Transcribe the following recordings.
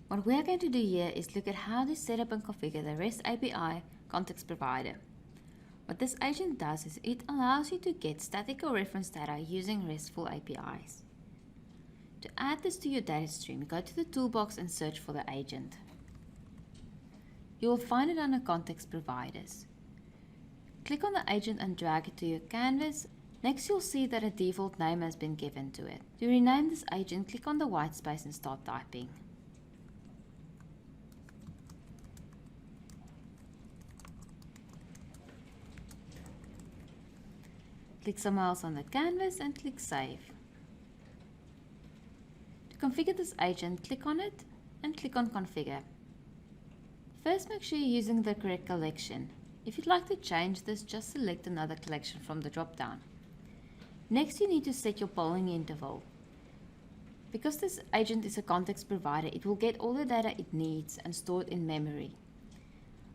What we are going to do here is look at how to set up and configure the REST API context provider. What this agent does is it allows you to get static or reference data using RESTful APIs. To add this to your data stream, go to the toolbox and search for the agent. You will find it under Context Providers. Click on the agent and drag it to your canvas. Next, you'll see that a default name has been given to it. To rename this agent, click on the white space and start typing. Click somewhere else on the canvas and click Save. To configure this agent, click on it and click on Configure. First, make sure you're using the correct collection. If you'd like to change this, just select another collection from the drop-down. Next, you need to set your polling interval. Because this agent is a context provider, it will get all the data it needs and store it in memory.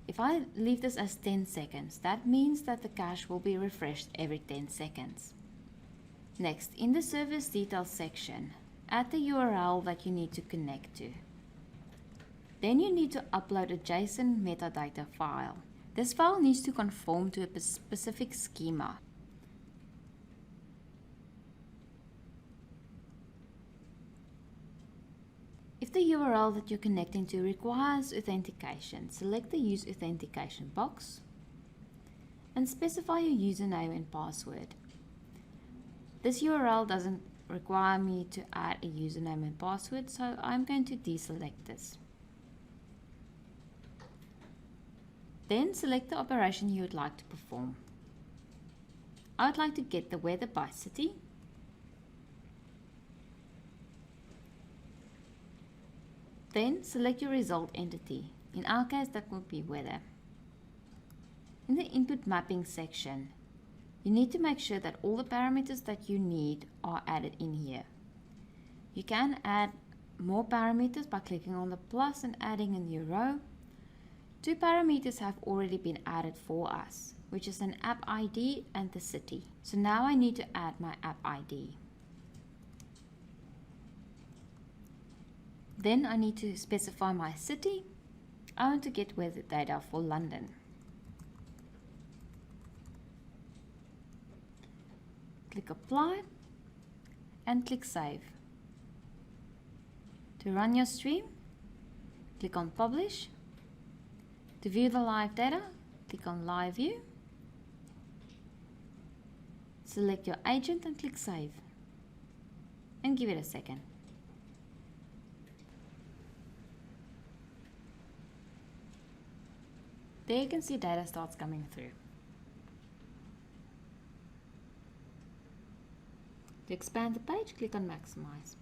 If I leave this as 10 seconds, that means that the cache will be refreshed every 10 seconds. Next, in the service details section, add the URL that you need to connect to. Then you need to upload a Json metadata file. This file needs to conform to a specific schema. If the URL that you're connecting to requires authentication, select the Use Authentication box and specify your username and password. This URL doesn't require me to add a username and password, so I'm going to deselect this. Then select the operation you would like to perform. I would like to get the weather by city. Then select your result entity. In our case, that would be weather. In the input mapping section, you need to make sure that all the parameters that you need are added in here. You can add more parameters by clicking on the plus and adding a new row. 2 parameters have already been added for us, which is an app ID and the city. So now I need to add my app ID. Then I need to specify my city. I want to get weather data for London. Click Apply and click Save. To run your stream, click on Publish. To view the live data, click on Live View. Select your agent and click Save. And give it a second. There you can see data starts coming through. To expand the page, click on Maximize.